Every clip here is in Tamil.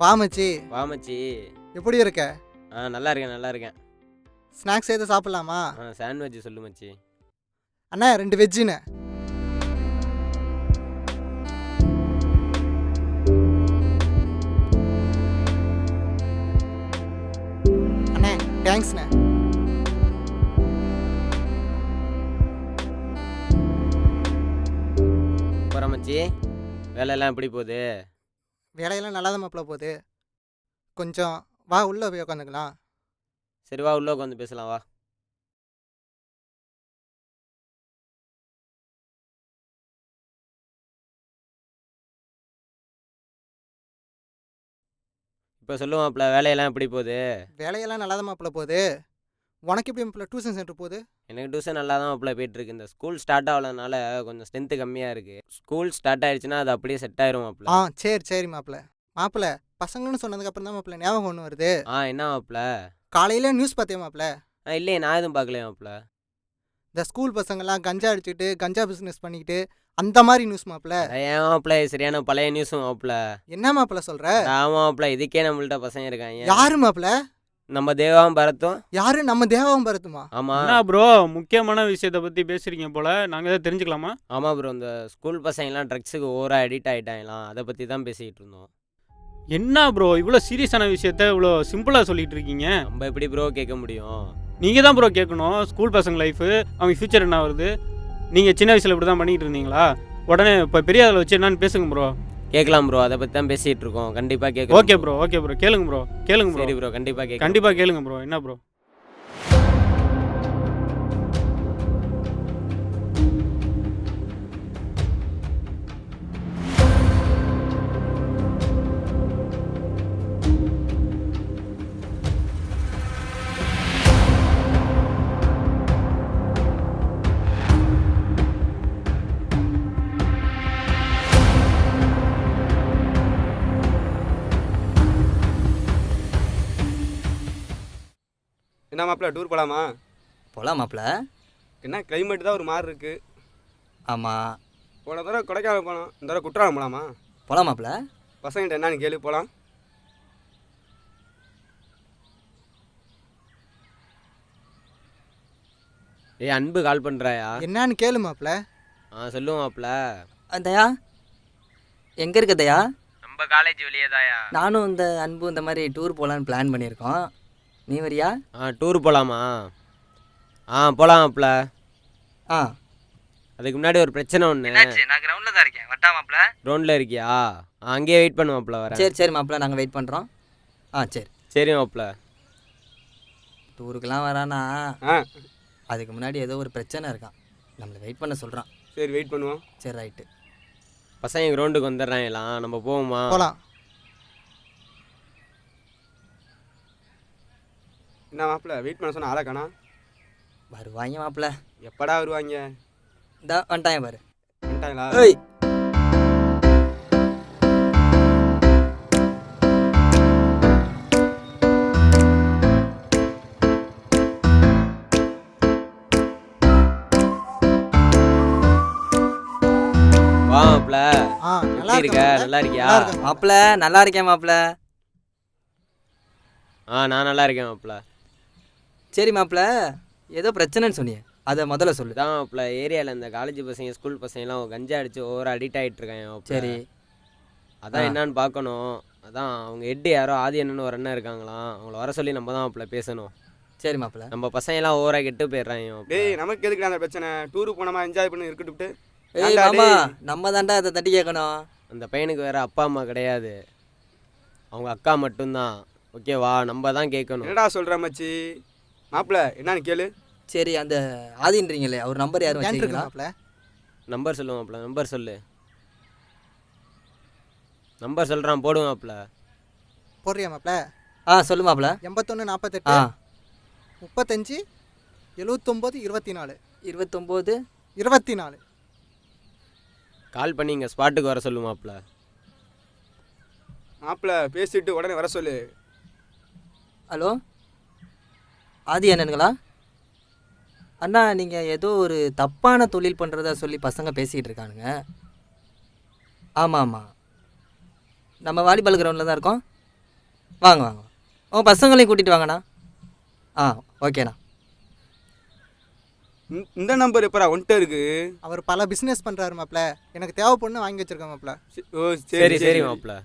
வா மச்சி. வா மச்சி. எப்படி இருக்க? நல்லா இருக்கேன் நல்லா இருக்கேன். ஸ்நாக்ஸ் எதுவும் சாப்பிடலாமா? சாண்ட்விச் சொல்லு மச்சி. அண்ணா 2 வெஜ்ஜுண்ணே. அண்ணே தேங்க்ஸ்ண்ணே. அப்புறம் மச்சி, வேலையெல்லாம் எப்படி போகுது? வேலையெல்லாம் நல்லா தான் மாப்பிள்ள போகுது. கொஞ்சம் வா உள்ளே போய் உட்காந்துக்கலாம். சரி வா உள்ள உட்காந்து பேசலாம் வா. இப்போ சொல்லுவாப்ல, வேலையெல்லாம் எப்படி போகுது? வேலையெல்லாம் நல்லா தான் மாப்பிள்ள போகுது. உனக்கு எப்படி மாப்பிள்ள டியூஷன் சென்டர் போகுது? எனக்கு டியூஷன் நல்லா தான் மாப்பிள்ள போயிட்டுருக்கு. இந்த ஸ்கூல் ஸ்டார்ட் ஆகலனால கொஞ்சம் ஸ்ட்ரென்த்து கம்மியாக இருக்குது. ஸ்கூல் ஸ்டார்ட் ஆயிடுச்சுன்னா அது அப்படியே செட் ஆயிரும் மாப்பிள்ள. சரி மாப்பிள்ள. மாப்பிள்ள பசங்கன்னு சொன்னதுக்கப்புறம் தான் மாப்பிள்ள ஞாபகம் ஒன்று வருது. என்ன மாப்பிள்ள? காலையில் நியூஸ் பார்த்தேன் மாப்பிள்ள. இல்லையே நான் எதுவும் பார்க்கலையே மாப்பிள்ள. இந்த ஸ்கூல் பசங்கள்லாம் கஞ்சா அடிச்சுட்டு கஞ்சா பிஸ்னஸ் பண்ணிக்கிட்டு அந்த மாதிரி நியூஸ் மாப்பிள்ள. ஏன் மாப்பிள்ள சரியான பழைய நியூஸும் மாப்பிள்ள. என்ன மாப்பிள்ள சொல்ற? ஆமாம் மாப்பிள்ள, இதுக்கே நம்மள்ட்ட பசங்க இருக்காங்க. யாரு மாப்பிள்ள? நம்ம தேவாவும் பரத்தும். யாரு? நம்ம தேவாவும் பரத்துமா? ஆமாம். என்ன ப்ரோ முக்கியமான விஷயத்தை பற்றி பேசுகிறீங்க போல், நாங்கள் எதாவது தெரிஞ்சுக்கலாமா? ஆமாம் ப்ரோ, இந்த ஸ்கூல் பசங்கலாம் ட்ரக்ஸுக்கு ஓவராக அடிக்ட் ஆகிட்டாங்களாம். அதை பற்றி தான் பேசிக்கிட்டு இருந்தோம். என்ன ப்ரோ இவ்வளோ சீரியஸான விஷயத்த இவ்வளோ சிம்பிளாக சொல்லிட்டு இருக்கீங்க? நம்ம எப்படி ப்ரோ கேட்க முடியும்? நீங்கள் தான் ப்ரோ கேட்கணும். ஸ்கூல் பசங்க லைஃபு, அவங்க ஃப்யூச்சர் என்ன வருது? நீங்கள் சின்ன வயசில் இப்படி தான் பண்ணிக்கிட்டு இருந்தீங்களா? உடனே இப்போ பெரிய அதில் வச்சு என்னன்னு பேசுங்க ப்ரோ. கேட்கலாம் ப்ரோ, அதை பற்றி தான் பேசிகிட்டு இருக்கோம். கண்டிப்பாக கேட்க. ஓகே ப்ரோ கேளுங்க ப்ரோ. சரி ப்ரோ, கண்டிப்பாக கண்டிப்பாக கேளுங்க ப்ரோ. என்ன ப்ரோ? என்ன மாப்பிள்ள, டூர் போகலாமா? போகலாம் மாப்பிள்ள. என்ன கிளைமேட் தான் ஒரு மாதிரி இருக்குது. ஆமாம் போன தடவை கொடைக்கானல் போனோம், இந்த தடவை குற்றாலம் போகலாமா? போகலாம் மாப்பிள்ள. பசங்கிட்ட என்னன்னு கேள்வி போகலாம். அன்பு கால் பண்ணுறாயா? என்னன்னு கேளு மாப்பிள்ள. சொல்லுவோம் மாப்பிள்ள. தயா எங்கே இருக்க தயா? நம்ம காலேஜ் வெளியே தாயா. நானும் இந்த அன்பு இந்த மாதிரி டூர் போகலான்னு பிளான் பண்ணியிருக்கோம். நீ வரியா? டூர் போகலாமா? போகலாம் மாப்பிள்ள. அதுக்கு முன்னாடி ஒரு பிரச்சனை ஒன்று. நான் கிரவுண்டில் தான் இருக்கேன். வட்டா மாப்பிள்ள? கிரவுண்டில் இருக்கியா? அங்கேயே வெயிட் பண்ணு மாப்பிள்ள. வரேன். சரி மாப்பிள்ள, நாங்கள் வெயிட் பண்ணுறோம். சரி மாப்பிள்ள. டூருக்கெல்லாம் வரானா? அதுக்கு முன்னாடி ஏதோ ஒரு பிரச்சனை இருக்கான், நம்மளை வெயிட் பண்ண சொல்கிறான். சரி வெயிட் பண்ணுவோம். சரி ரைட்டு. பசங்க கிரவுண்டுக்கு வந்துடுறாங்களாம், நம்ம போவோமா? போகலாம். என்ன மாப்பிள்ள வெயிட் பண்ண சொன்ன ஆளக்கானா? வருவாங்க மாப்பிள்ள. எப்படா வருவாங்க? இந்த வந்துட்டாங்க பாரு. வந்துட்டாங்களா? ஏய் வா மாப்பிள்ள. நல்லா இருக்க? இருக்க? நல்லா இருக்கியா? மாப்பிள்ள நல்லா இருக்கேன் மாப்பிள்ள. நான் நல்லா இருக்கேன் மாப்பிள்ள. சரி மாப்பிள்ள, ஏதோ பிரச்சனைன்னு சொன்னியே, அதை முதல்ல சொல்லு. இதான் மாப்பிள்ள, ஏரியாவில் இந்த காலேஜ் பசங்க ஸ்கூல் பசங்கலாம் கஞ்சா அடிச்சு ஓவராக அடிக்ட் ஆகிட்டு இருக்காங்க. சரி அதான் என்னன்னு பார்க்கணும். அதான் அவங்க ஹெட் யாரோ ஆதி அண்ணன்னு ஒரு அண்ணன் இருக்காங்களாம், அவங்கள வர சொல்லி நம்ம தான் மாப்பிள்ள பேசணும். சரி மாப்பிள்ள. நம்ம பசங்கலாம் ஓவராக கெட்டு போயிடுறாங்க. டேய் நமக்கு எதுக்கு அந்த பிரச்சனை? டூருக்கு போனோமா என்ஜாய் பண்ணி இருக்கட்டும்ட்டு. ஏய் மாமா, நம்ம தாண்டா அதை தட்டி கேட்கணும். அந்த பையனுக்கு வேற அப்பா அம்மா கிடையாது, அவங்க அக்கா மட்டும்தான். ஓகேவா? நம்ம தான் கேட்கணும். என்னடா சொல்கிற மச்சி? மாப்பிள்ள என்னன்னு கேளு. சரி, அந்த ஆதின்றீங்களே, அவர் நம்பர் யாரும் வச்சுருக்கீங்களா? மாப்பிள்ள நம்பர் சொல்லு மாப்பிள்ள. நம்பர் சொல்லு. நம்பர் சொல்கிறான், போடுவோம் மாப்பிள்ள. போடுறியா மாப்பிள்ள? சொல்லு மாப்பிள்ள. 81 48 35 79 24 29 24. கால் பண்ணி இங்கே ஸ்பாட்டுக்கு வர சொல்லு மாப்பிள்ள. மாப்பிள்ள பேசிட்டு உடனே வர சொல்லு. ஹலோ ஆதி அண்ணனுங்களா? அண்ணா, நீங்கள் ஏதோ ஒரு தப்பான தொழில் பண்ணுறதா சொல்லி பசங்க பேசிக்கிட்டு இருக்கானுங்க. ஆமாம் நம்ம வாலிபால் கிரவுண்டில் தான் இருக்கோம். வாங்க வாங்க உங்கள் பசங்களையும் கூட்டிகிட்டு வாங்கண்ணா. ஆ ஓகேண்ணா. இந்த நம்பர் எப்பரா ஒன்ட்டே இருக்கு? அவர் பல பிஸ்னஸ் பண்ணுறாரு மாப்பிள்ள, எனக்கு தேவைப்படுன்னு வாங்கி வச்சிருக்கேன் மாப்பிள்ள. ஓ சரி சரி மாப்பிள்ள.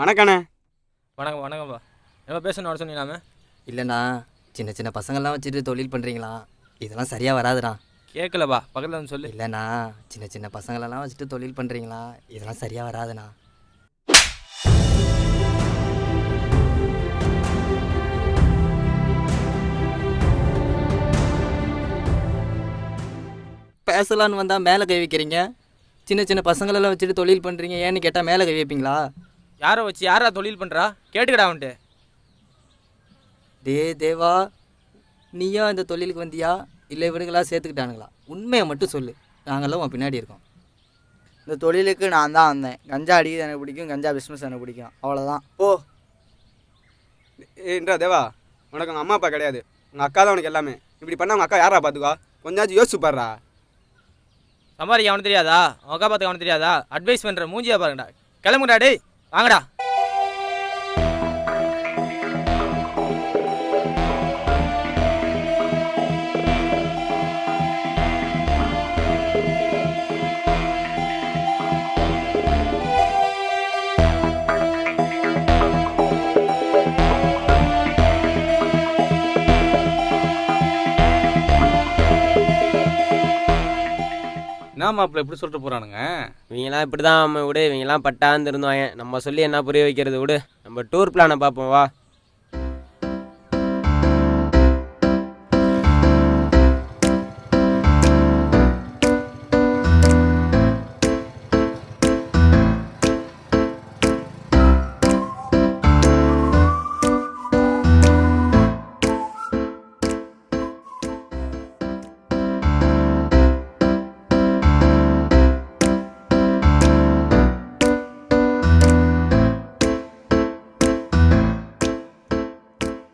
வணக்கண்ணே. வணக்கம் வணக்கம்ப்பா. என்ன பேசணும் வர சொன்னீங்களாமே? இல்லைண்ணா, சின்ன சின்ன பசங்கள்லாம் வச்சுட்டு தொழில் பண்ணுறீங்களா? இதெல்லாம் சரியாக வராதுண்ணா. கேட்கலப்பா, பக்கத்தில் வந்து சொல்லு. இல்லைண்ணா, சின்ன சின்ன பசங்களெல்லாம் வச்சுட்டு தொழில் பண்ணுறீங்களா? இதெல்லாம் சரியாக வராதுண்ணா. பேசலான்னு வந்தால் மேலே கை வைக்கிறீங்க. சின்ன சின்ன பசங்களெல்லாம் வச்சுட்டு தொழில் பண்ணுறீங்க, ஏன்னு கேட்டால் மேலே கை வைப்பீங்களா? யாரை வச்சு யாரா தொழில் பண்ணுறா? கேட்டுக்கடா வந்துட்டு. தேவா, நீயா இந்த தொழிலுக்கு வந்தியா இல்லை இவனுங்களா சேர்த்துக்கிட்டானுங்களா? உண்மையை மட்டும் சொல்லு, நாங்கள்லாம் உன் பின்னாடி இருக்கோம். இந்த தொழிலுக்கு நான் தான் வந்தேன். கஞ்சா அடிக்கிறது எனக்கு பிடிக்கும், கஞ்சா பிஸ்னஸ் எனக்கு பிடிக்கும், அவ்வளோதான். ஓ ஏன்றா தேவா, உனக்கு உங்கள் அம்மா அப்பா கிடையாது, உங்கள் அக்கா தான் உனக்கு எல்லாமே. இப்படி பண்ணால் உங்கள் அக்கா யாரா பார்த்துக்கா? கொஞ்சாச்சும் யோசிச்சு பாடுறா. சம்பாதிக்க அவனுக்கு தெரியாதா? அவன் அக்கா பார்த்துக்க அவனுக்கு தெரியாதா? அட்வைஸ் பண்ணுற மூஞ்சியா பாருங்கடா. கிளம்புடா டேய், வாங்கடா. என்ன மாப்பிள்ள எப்படி சொல்லிட்டு போகிறானுங்க? இவங்கெல்லாம் இப்படி தான் நம்ம விடு, இவங்கெல்லாம் பட்டாந்து இருந்தோம். நம்ம சொல்லி என்ன புரிய வைக்கிறது விடு. நம்ம டூர் பிளானை பார்ப்போம் வா.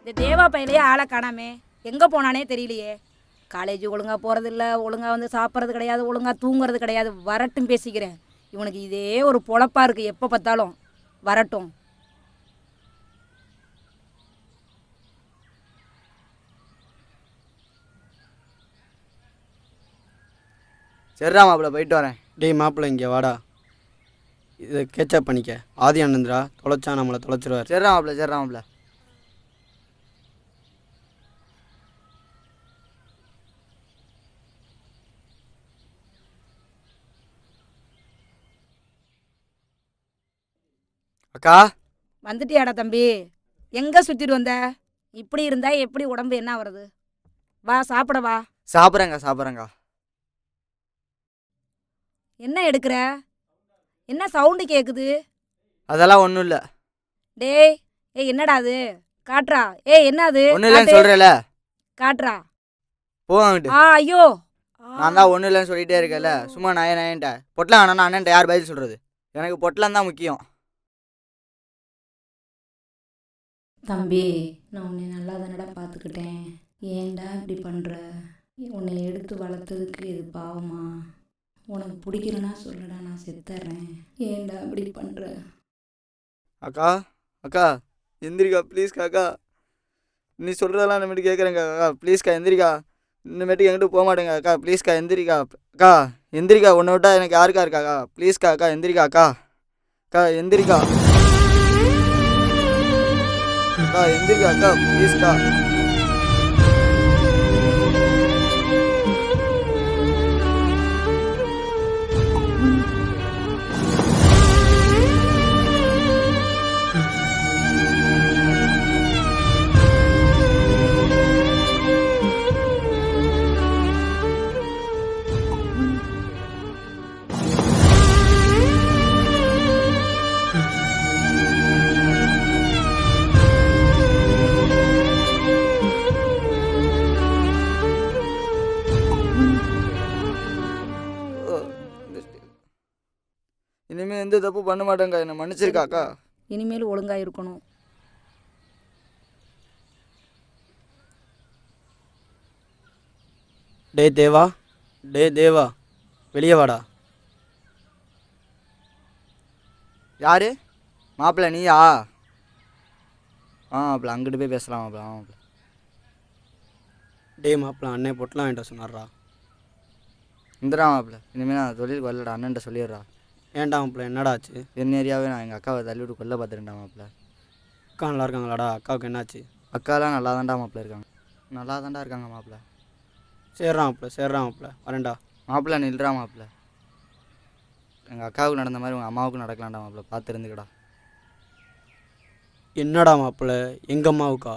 இந்த தேவா பையிலேயே ஆளை காணாமே, எங்கே போனானே தெரியலையே. காலேஜ் ஒழுங்காக போகிறதில்ல, ஒழுங்காக வந்து சாப்பிட்றது கிடையாது, ஒழுங்காக தூங்குறது கிடையாது. வரட்டும் பேசிக்கிறேன். இவனுக்கு இதே ஒரு பொழப்பாக இருக்குது, எப்போ பார்த்தாலும் வரட்டும். சரிடா மாப்பிள்ள, போயிட்டு வரேன். டேய் மாப்பிள்ளை இங்கே வாடா, இதை கேட்சப் பண்ணிக்க. ஆதி ஆனந்தரா தொலைச்சா நம்மளை தொலைச்சிருவார். சரிடா மாப்பிள்ள, சரிடா மாப்பிள்ள. அக்கா வந்துட்டியாடா தம்பி? எங்கே சுற்றிட்டு வந்த? இப்படி இருந்தால் எப்படி உடம்பு என்ன வருது? வா சாப்பிட வா. சாப்பிட்றேங்க. என்ன எடுக்கிற? என்ன சவுண்டு கேட்குது? அதெல்லாம் ஒன்றும் இல்லை. டேய், ஏய் என்னடா அது? காட்டுறா. ஏய் என்ன அது? ஒன்றும் இல்லைன்னு சொல்கிறேல, காட்டுறா. போவாங்கிட்டு. ஐயோ, நான் தான் ஒன்றும் இல்லைன்னு சொல்லிகிட்டே இருக்கேன்ல, சும்மா நயன்ட்ட பொட்டலாம் வேணா அண்ணன்ட்ட யார் பதில் சொல்கிறது? எனக்கு பொட்டலாம் தான் முக்கியம். தம்பி, நான் உன்னை நல்லா தானடா பார்த்துக்கிட்டேன். ஏன்டா இப்படி பண்ணுற? உன்னை எடுத்து வளர்த்ததுக்கு இது பாவமா? உனக்கு பிடிக்கலனா சொல்லுடா, நான் செத்துறேன். ஏன்டா இப்படி பண்ணுற? அக்கா எந்திரிக்கா ப்ளீஸ்க்கா. அக்கா நீ சொல்கிறதெல்லாம் இனிமேட்டு கேட்குறேங்க. அக்கா ப்ளீஸ்க்கா எந்திரிக்கா. இனிமேட்டுக்கு எங்கிட்ட போக மாட்டேங்க. அக்கா ப்ளீஸ்க்கா எந்திரிக்கா. அக்கா எந்திரிக்கா, உன்னை விட்டா எனக்கு யாருக்கா இருக்காக்கா? ப்ளீஸ்க்கா அக்கா எந்திரிக்கா. அக்கா எந்திரிக்கா. அக்கா எந்திரிக்கா. அக்கா ப்ளீஸ்க்கா. இனிமேல் எந்த தப்பு பண்ண மாட்டேங்க்கா, என்னை மன்னிச்சிருக்காக்கா. இனிமேல் ஒழுங்கா இருக்கணும். டே தேவா வெளியே வாடா. யாரு மாப்பிள்ள நீயா? மாப்பிள்ள அங்கிட்டு போய் பேசலாம் மாப்பிள்ள. மாப்பிள்ள மாப்பிள்ள அண்ணே பொட்டலாம் வாங்கிட்ட சொன்னார்ரா. இந்தடா மாப்பிள்ள, இனிமேல் நான் தொழிலுக்கு வரலடா, அண்ணன்ட்ட சொல்லிடுறா. ஏன்டா மாப்பிள்ள என்னடா ஆச்சு? என் ஏரியாவே நான் எங்கள் அக்காவை தள்ளிவிட்டு கொல்ல பார்த்துட்டேன்டா மாப்பிள்ள. அக்கா நல்லா இருக்காங்களாடா? அக்காவுக்கு என்னாச்சு? அக்காலாம் நல்லா தான்டா மாப்பிள்ள இருக்காங்க. நல்லா தான்டா இருக்காங்க மாப்பிள்ள. சேர்றா மாப்பிள்ள வரேன்டா. மாப்பிள்ள நில்றா மாப்பிள்ள. எங்கள் அக்காவுக்கு நடந்த மாதிரி உங்கள் அம்மாவுக்கு நடக்கலாம்டா மாப்பிள்ள, பார்த்து இருந்துக்கடா. என்னடா மாப்பிள்ள, எங்கள் அம்மாவுக்கா?